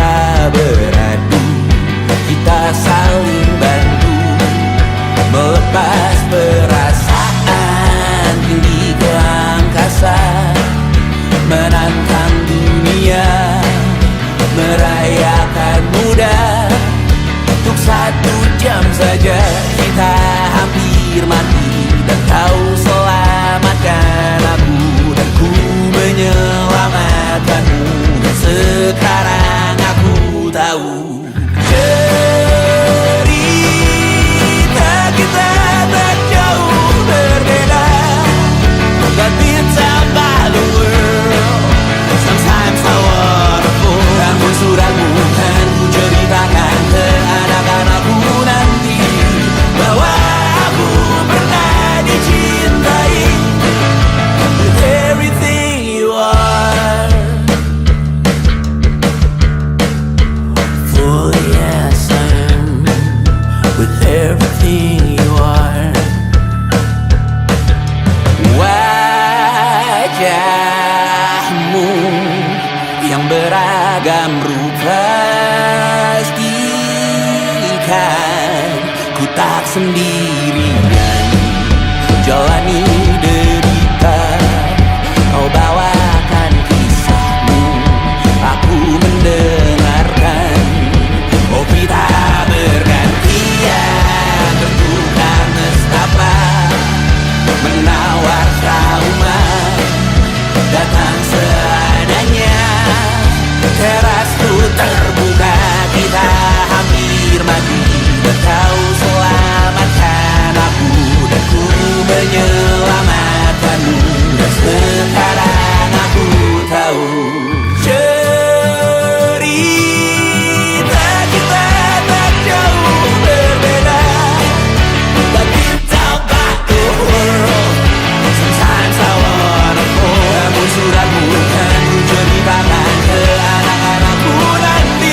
kita beradu, kita saling bantu, melepas perasaan tinggi ke angkasa, menantang dunia, merayakan muda. Untuk 1 jam saja kita hampir mati, dan kau selamatkan aku, dan ku menyelamatkanmu. Dan sekarang aku tahu cerita kita tak jauh berbeda, but it's about the world. Sometimes so wonderful. Namun suratmu kan ku ceritakan ke anak-anakku nanti, bahwa aku pernah dicintai with everything you are. For yes, I am with everything you are. Wajahmu yang beragam rupa pastikan ku tak sendirian jalani derita. Kau bawakan kisahmu, aku mendengarkan. Oh, kita bergantian bertukar nestapa, menawar trauma, datang seadanya. Terasku terbuka, kita hampir mati, dan kau selamatkan aku, dan ku menyelamatkanmu. Dan sekarang aku tahu cerita kita tak jauh berbeda, but it's about the world. Sometimes I wanna fall. Namun suratmu kan ku ceritakan ke anak-anakku nanti,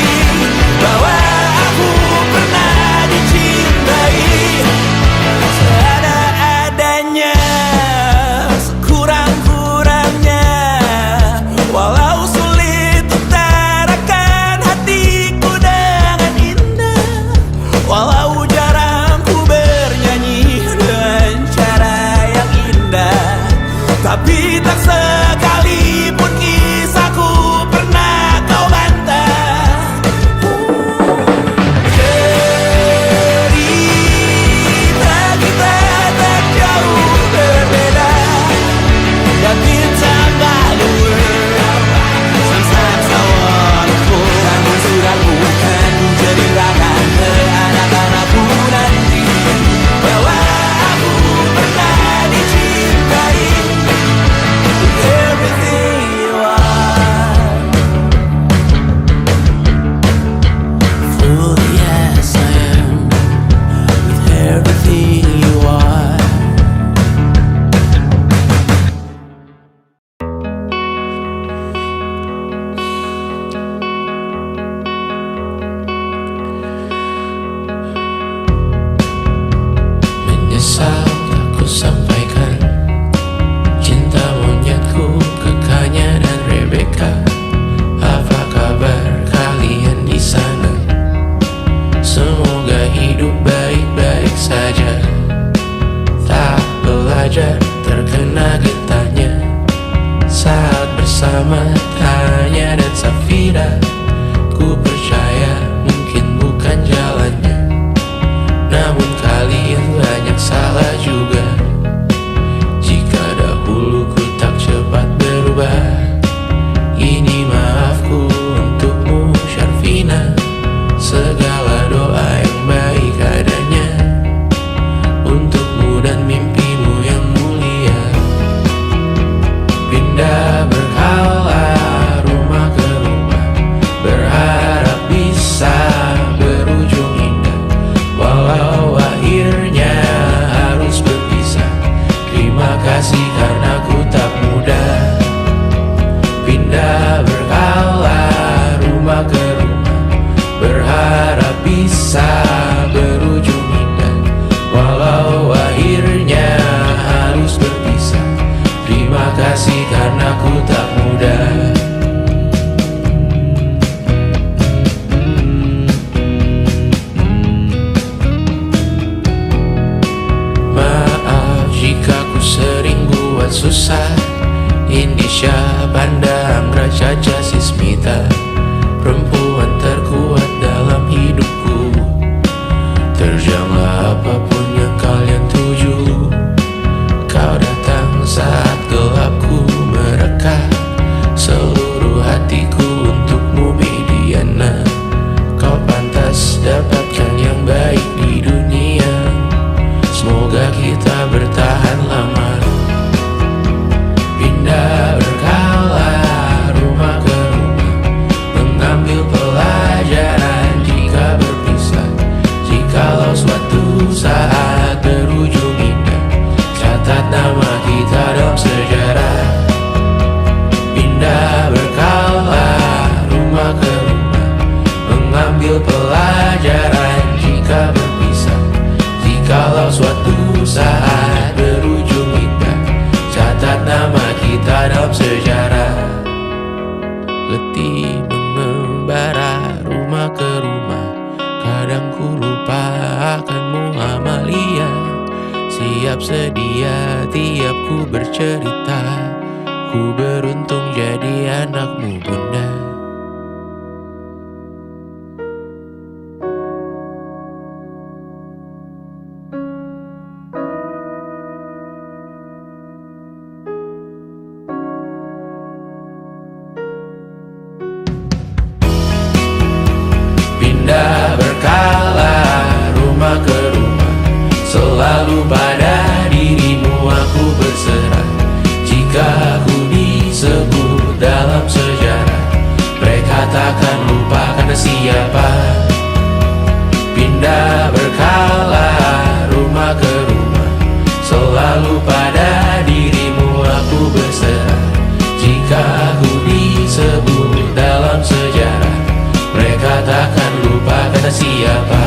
siap sedia tiap ku bercerita. Ku beruntung jadi anakmu bunda. Pindah berkala rumah ke rumah, selalu pada dirimu aku berserah. Jika ku disebut dalam sejarah, mereka takkan lupa karena siapa. Pindah berkala rumah ke rumah, selalu pada dirimu aku berserah. Jika ku disebut dalam sejarah, mereka takkan lupa karena siapa.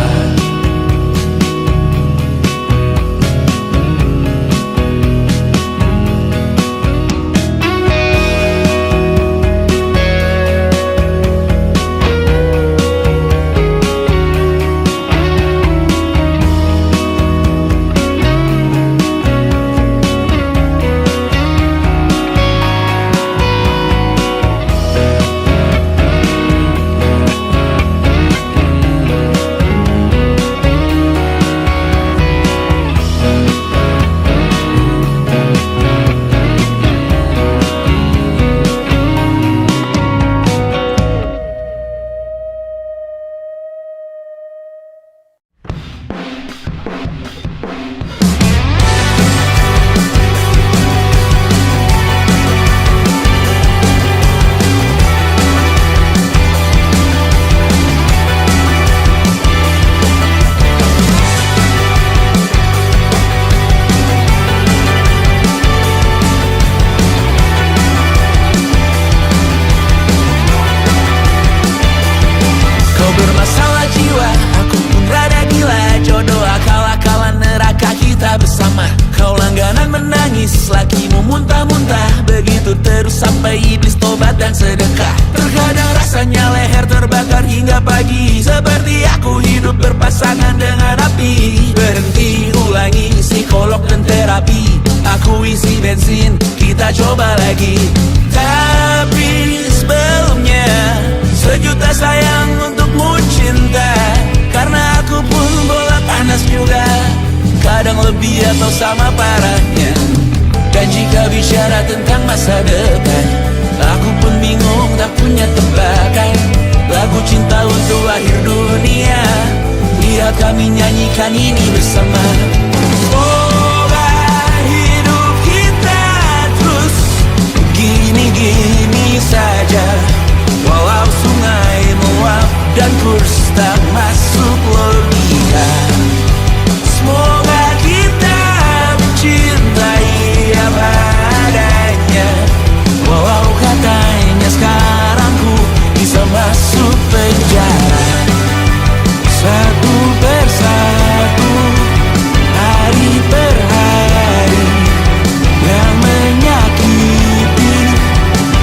Bermasalah jiwa, aku pun rada gila. Jodoh akal-akalan neraka kita bersama. Kau langganan menangis, lakimu muntah-muntah. Begitu terus sampai iblis tobat dan sedekah. Terkadang rasanya leher terbakar hingga pagi, seperti aku hidup berpasangan dengan api. Berhenti, ulangi psikolog dan terapi. Aku isi bensin, kita coba lagi. Tapi sebelumnya, sejuta sayang untukmu cinta. Karena aku pun bola panas juga, kadang lebih atau sama parahnya. Dan jika bicara tentang masa depan, aku pun bingung tak punya tebakan. Lagu cinta untuk akhir dunia, lihat kami nyanyikan ini bersama. Semoga hidup kita terus gini-gini saja, walau sungai meluap dan kurs tak masuk logika. Semoga kita mencintai apa adanya, walau katanya sekarang ku bisa masuk penjara. Satu persatu, hari per hari, yang menyakiti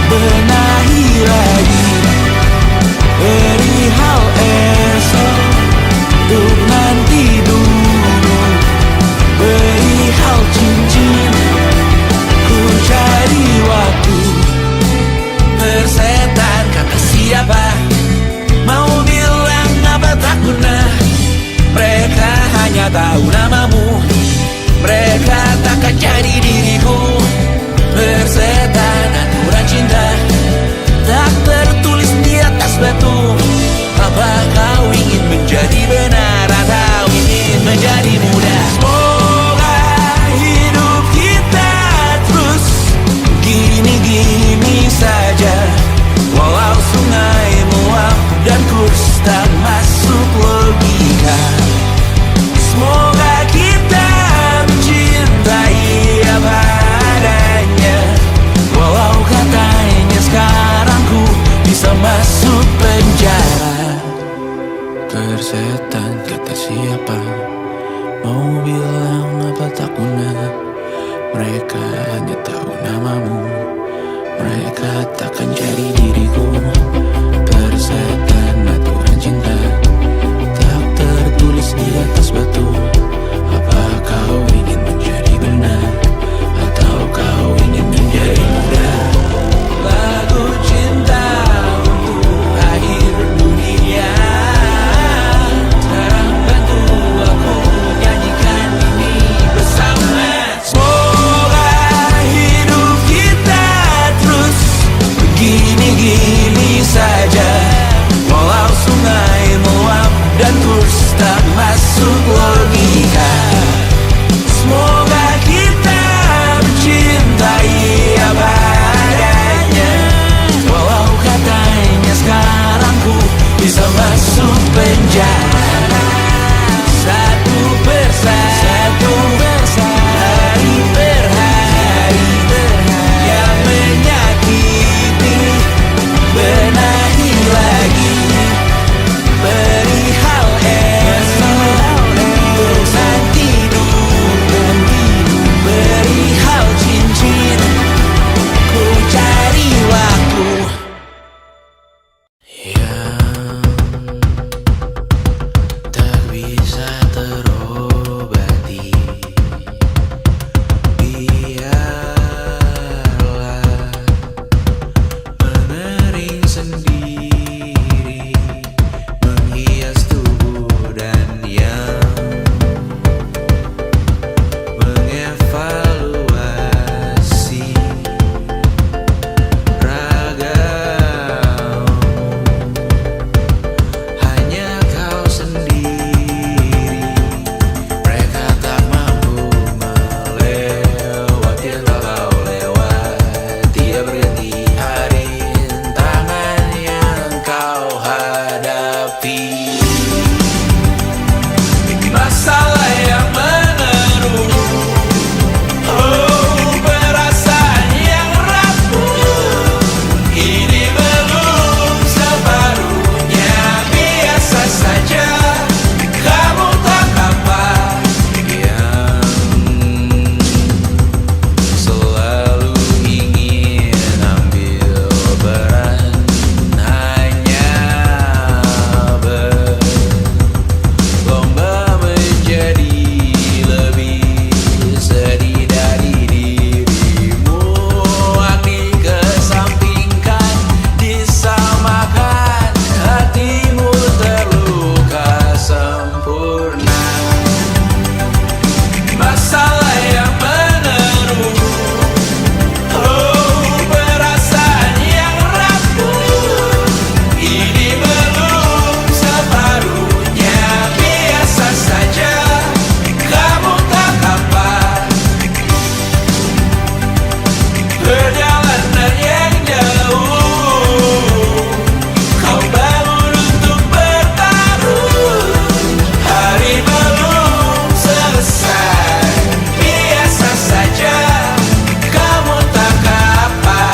benahi lagi. Perihal esok, untuk nanti dulu. Perihal cincin, ku cari waktu. Persetan kata siapa, mau bilang apa tak guna. Mereka hanya tahu namamu, mereka takkan jadi diriku. Persetan aturan cinta, tak tertulis di atas batu. Apa kau ingin menjadi benar atau ingin menjadi muda? Semoga hidup kita terus gini-gini saja, walau sungai meluap dan kurs tak masuk logika. Semoga kita mencintai apa adanya, walau katanya sekarang ku bisa masuk penjara. Persetan kata siapa, mau bilang apa tak guna. Mereka hanya tahu namamu, mereka takkan jadi diriku. Persetan aturan cinta, tak tertulis di atas batu. Apa kau ingin menjadi sepi. Masalah yang meneru, oh perasaan yang rapuh, ini belum separuhnya. Biasa saja, kamu tak apa yang selalu ingin ambil peran, hanya berlomba menjadi lebih sedih dari dirimu. Dikesampingkan, disamakan, hatimu terluka sempurna. Masalah yang meneru, oh perasaan yang rapuh, ini belum separuhnya. Biasa saja, kamu tak apa. Perjalanan yang jauh, kau bangun untuk bertaruh. Hari belum selesai, biasa saja, kamu tak apa.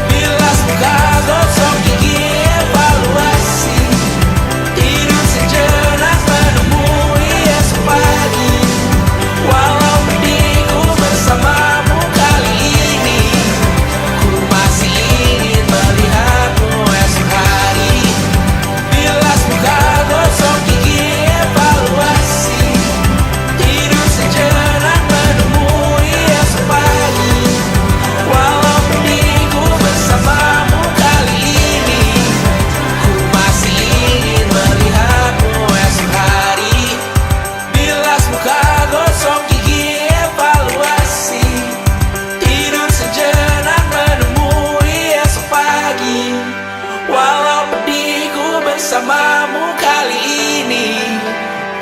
Bilas muka, gosok gigi, evaluasi, tidur sejenak, menemui esok pagi. Walau pedihku bersamamu kali ini, ku masih ingin melihatmu esok hari. Bilas muka, gosok gigi, evaluasi, tidur sejenak, menemui esok pagi. Walau pedihku bersamamu kali ini, ku masih ingin melihatmu esok hari. Bilas muka, gosok gigi, evaluasi, tidur sejenak, menemui esok pagi. Walau pedihku bersamamu kali ini,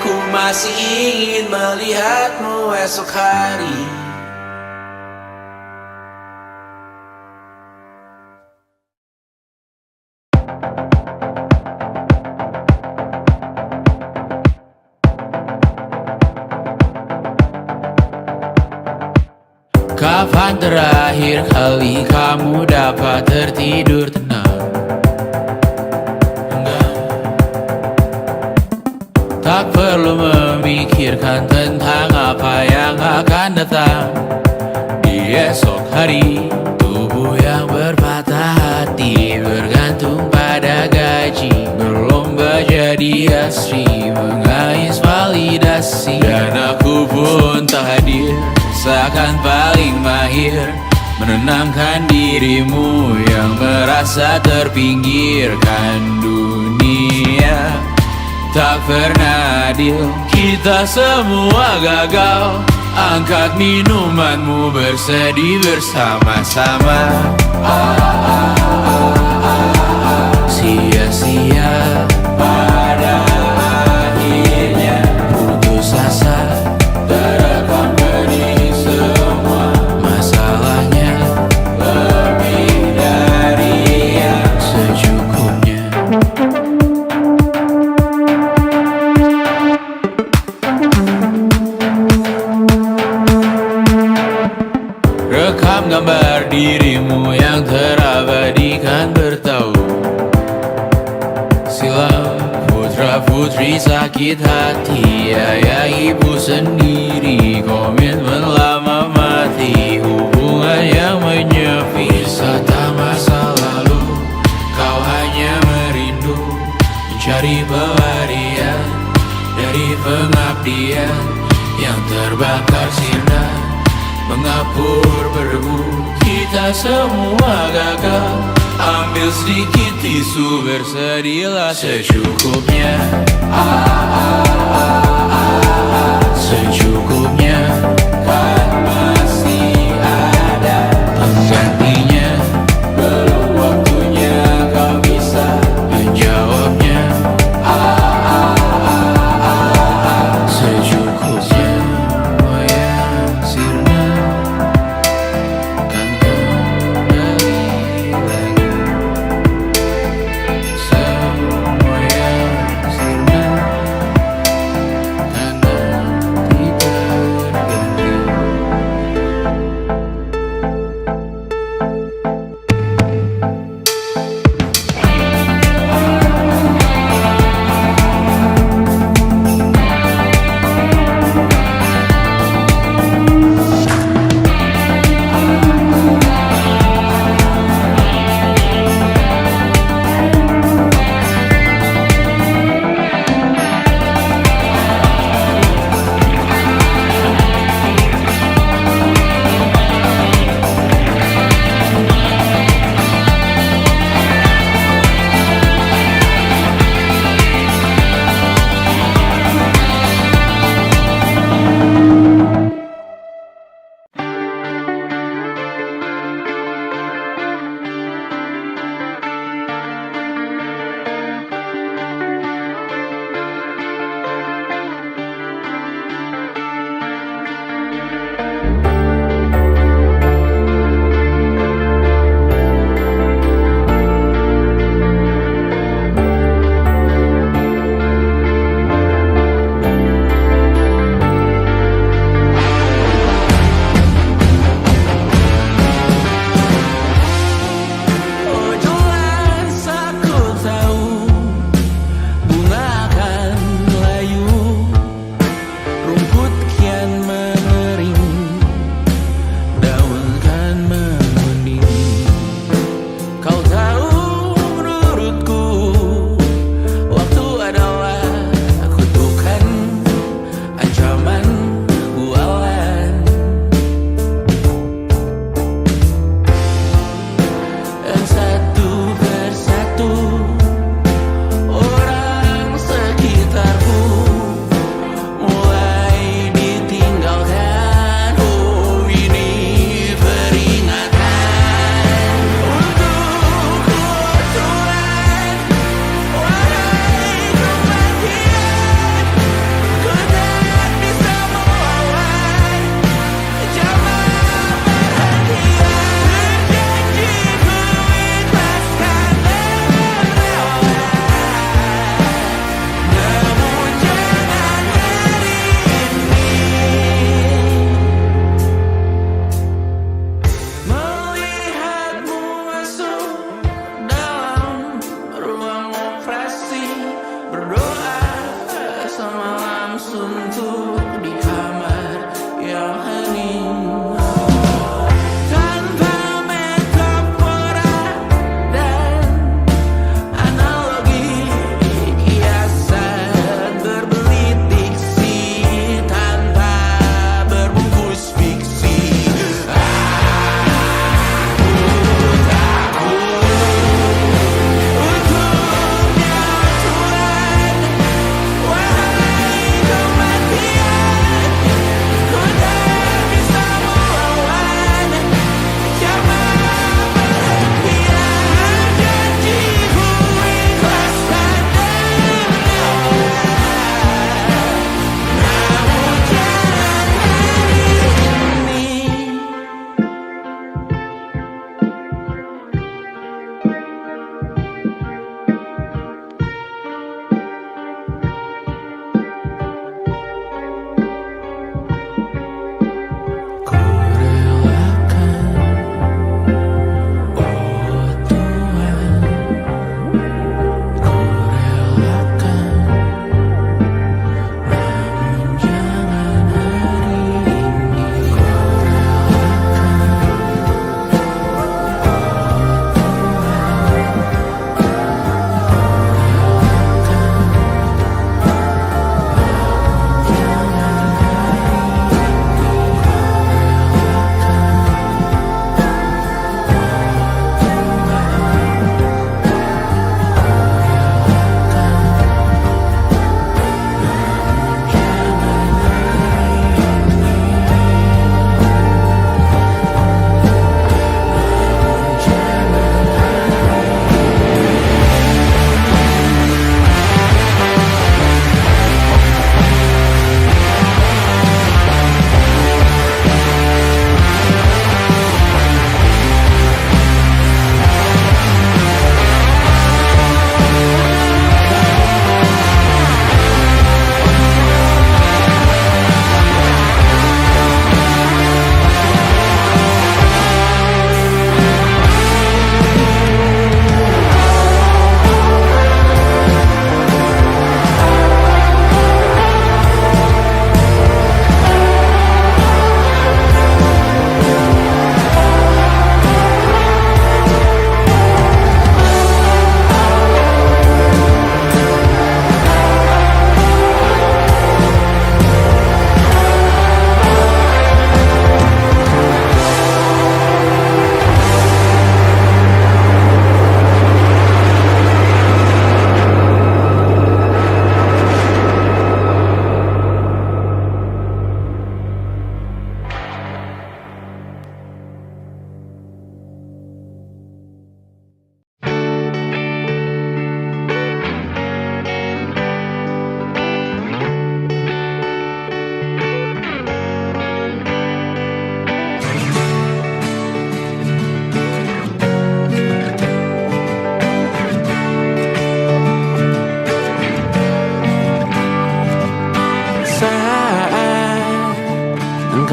ku masih ingin melihatmu esok hari. Kapan terakhir kali kamu dapat tertidur tenang? Enggak. Tak perlu memikirkan tentang apa yang akan datang di esok hari. Tubuh yang berpatah hati bergantung pada gaji, berlomba jadi asri, mengais validasi. Dan aku pun tak hadir, seakan paling mahir menenangkan dirimu yang merasa terpinggirkan dunia. Tak pernah adil, kita semua gagal. Angkat minumanmu, bersedih bersama-sama. Sia-sia pada akhirnya, putus asa, terekam benih semua. Masalahnya lebih dari yang secukupnya. Rekam gambar dirimu yang terabadikan bertahun silam. Putra-putri sakit hati, ayah ibu sendiri, komitmen lama mati, hubungan yang menyepi. Wisata masa lalu, kau hanya merindu, mencari pelarian dari pengabdian yang terbakar sinar, mengapur berdebu. Kita semua gagal, ambil sedikit tisu, bersedihlah secukupnya. Secukupnya, kan masih ada penggantinya. Belum waktunya kau bisa menjawabnya. Secukupnya, oh ya sirna, kan kembali lagi.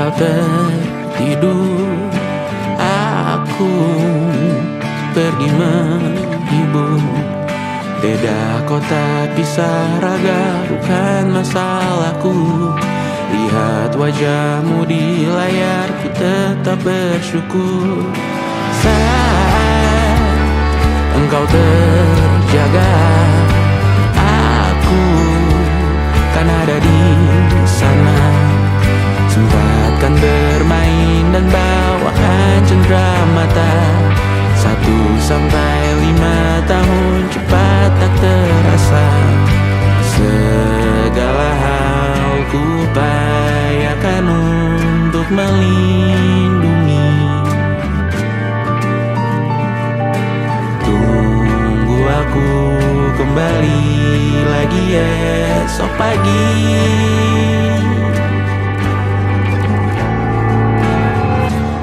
engkau tertidur, aku pergi menghibur. Beda kota pisah raga, bukan masalahku. Lihat wajahmu di layar, ku tetap bersyukur. Saat engkau terjaga, aku kan ada di sana. Sempatkan bermain dan bawakan cendera mata. 1-5 tahun cepat tak terasa. Segala hal ku upayakan untuk melindungi. Tunggu aku kembali lagi esok pagi.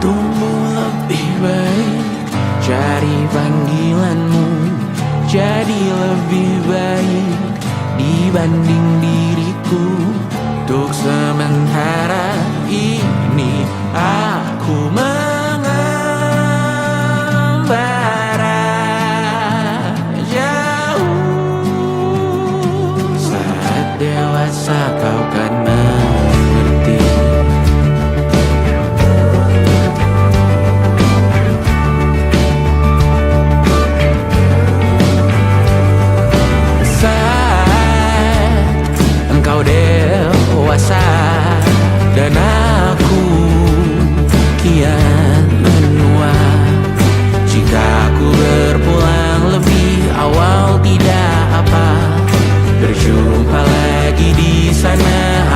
Tumbuh lebih baik, cari panggilanmu, jadi lebih baik dibanding diriku. Untuk sementara ini aku mengembara jauh. Saat dewasa kau kan mengerti. Engkau dewasa dan aku kian menua. Jika aku berpulang lebih awal tidak apa, berjumpa lagi di sana.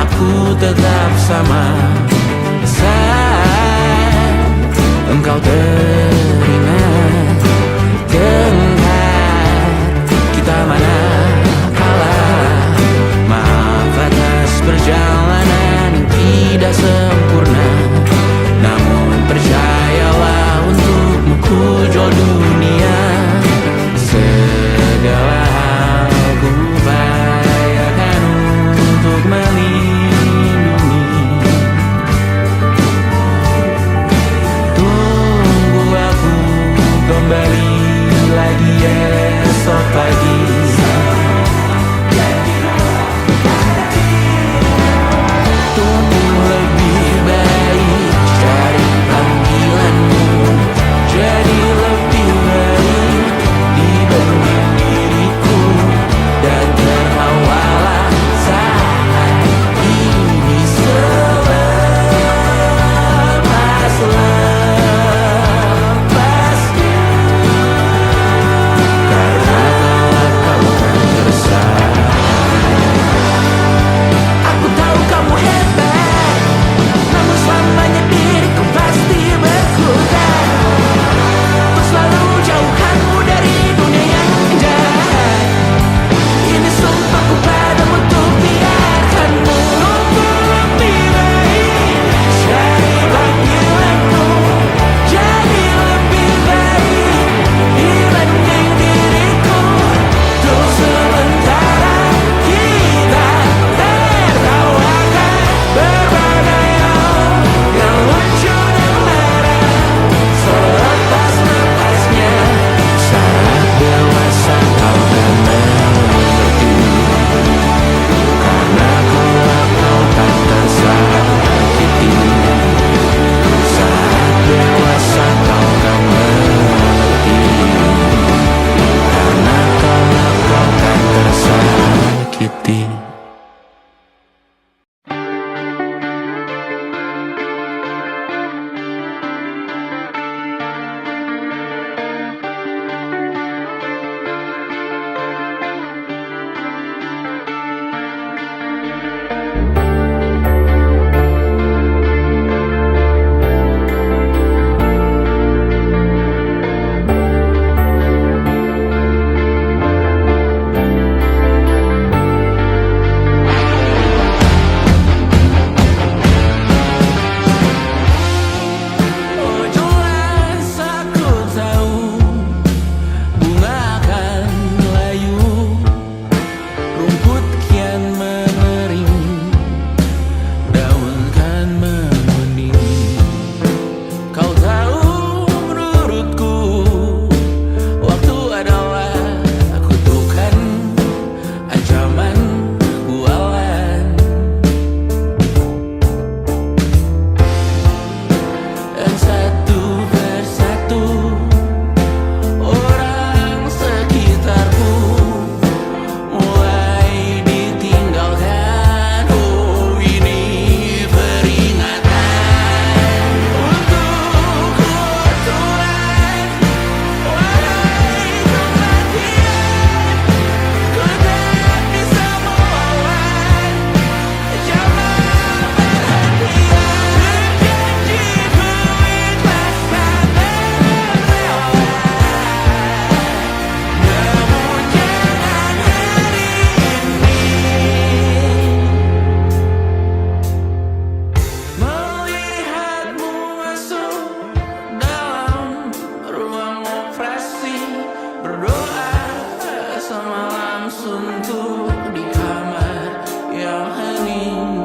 suntuk di kamar yang hening.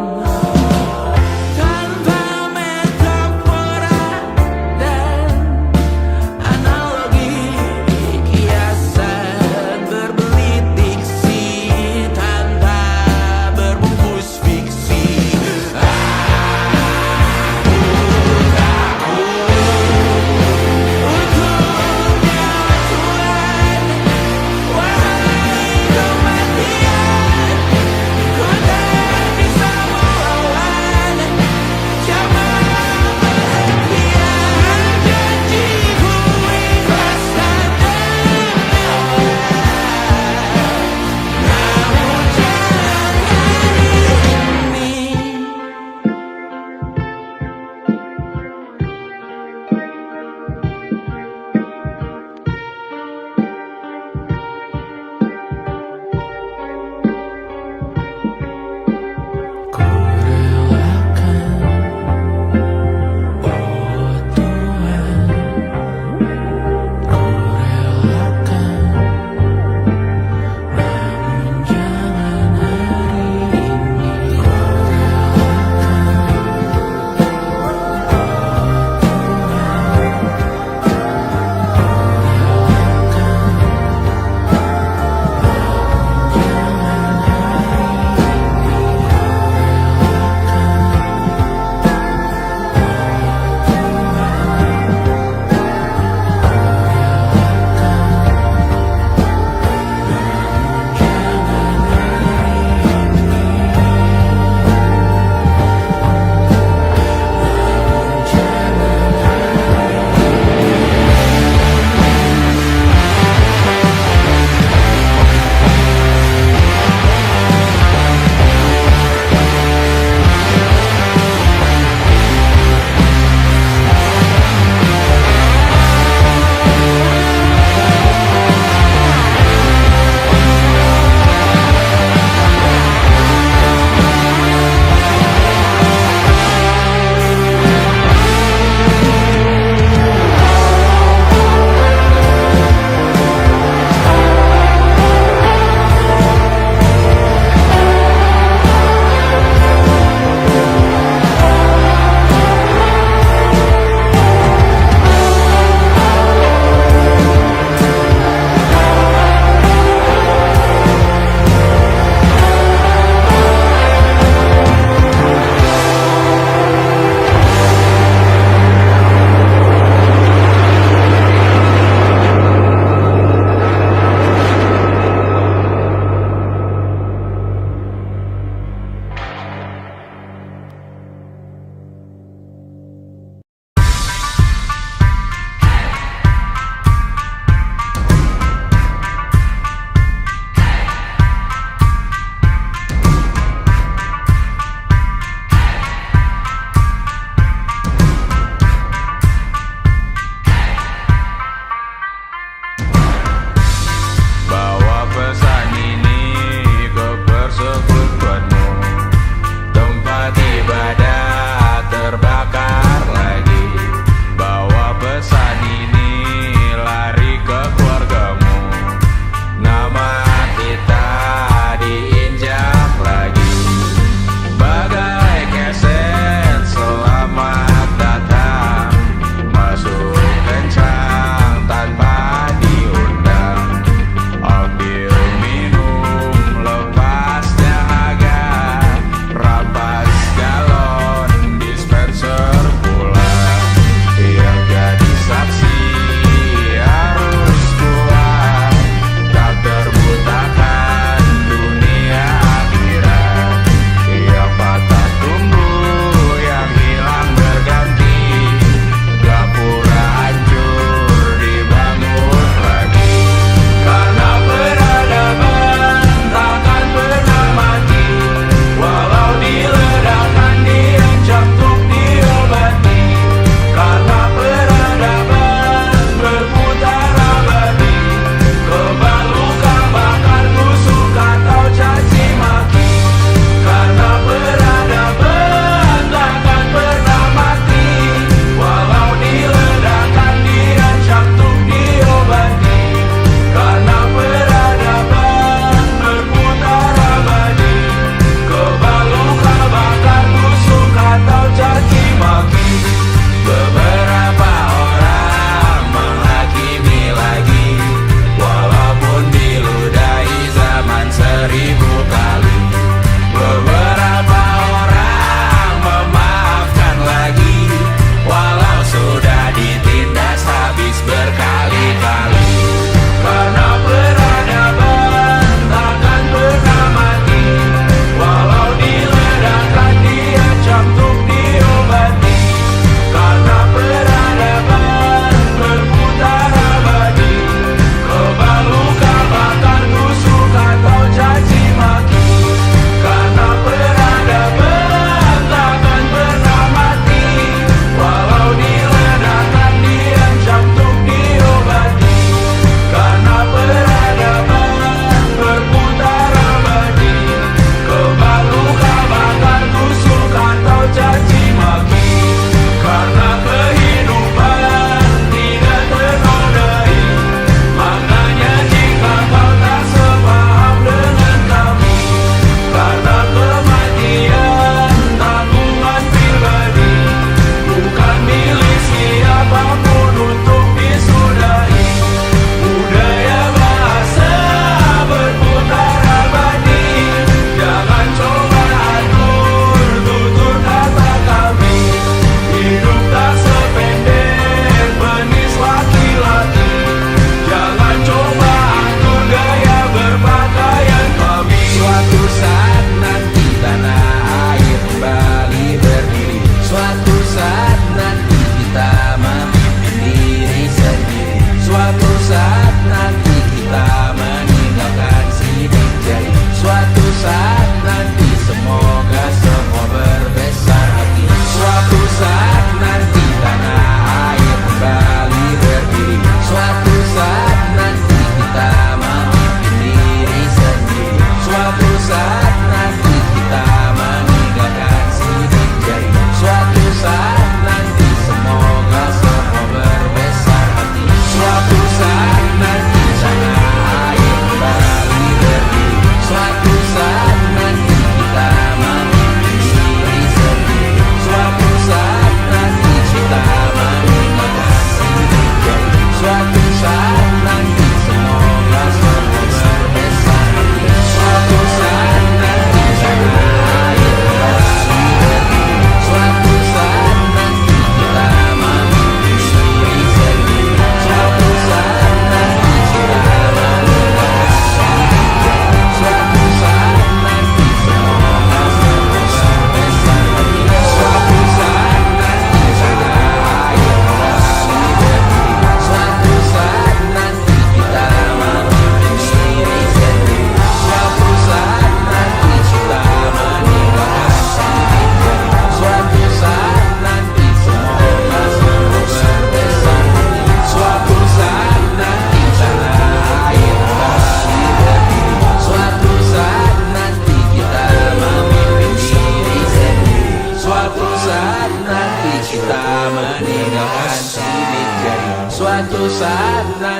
Tanpa metafora dan analogi, kiasan berbelit diksi tanpa berbungkus fiksi. Untuknya Tuhan, wahai kematian,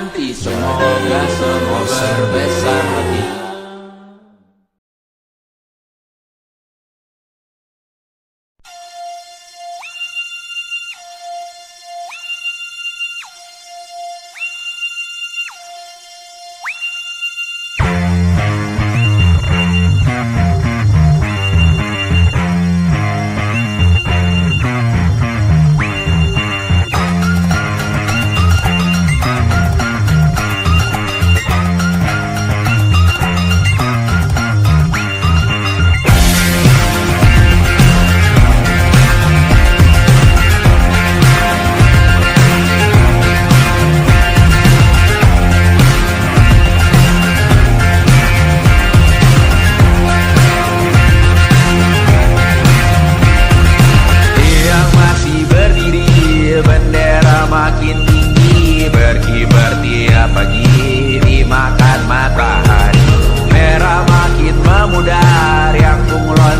nanti. Semoga semua berbesar hati.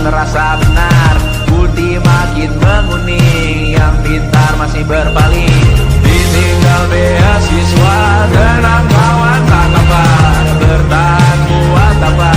Terasa benar, putih makin menguning, yang pintar masih berpaling. Ditinggal beasiswa, tenang kawan tak kabar, bertahan buat apa,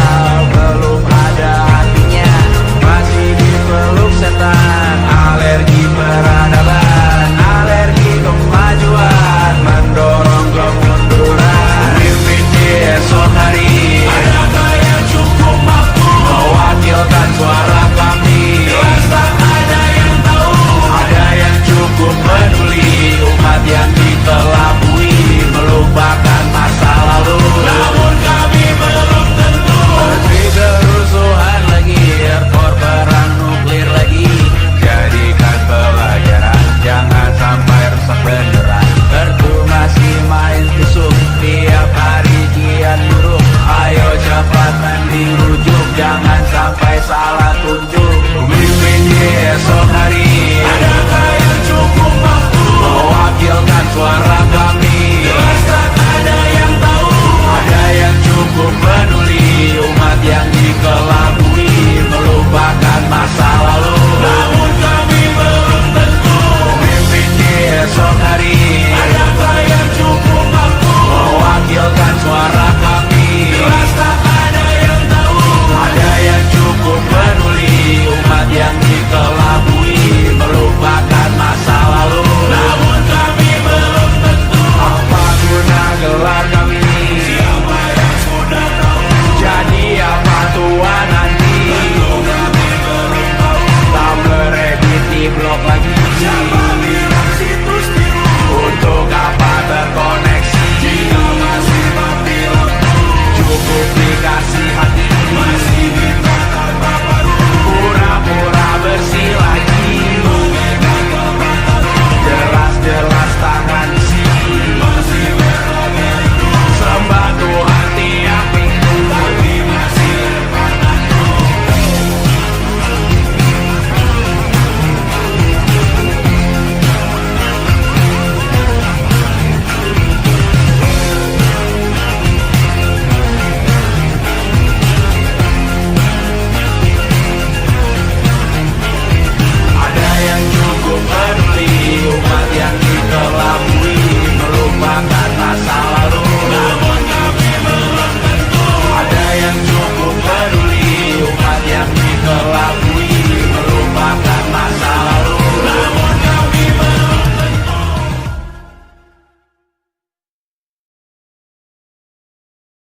belum ada artinya, masih dipeluk setan. Alergi peradaban, alergi kemajuan, mendorong kemunduran. Mimpi di esok hari, adakah yang cukup mampu mewakilkan suara kami? Jelas tak ada yang tahu, ada yang cukup peduli, umat yang dikelabui, melupakan masa lalu. Namun kami belum tentu negeri kerusuhan lagi, airport perang nuklir lagi. Jadikan pelajaran, jangan sampai rusak beneran. Kartu masih main tusuk, tiap hari kian buruk. Ayo cepat dirujuk, jangan sampai salah tunjuk. Memimpin di esok hari, adakah yang cukup mampu mewakilkan suara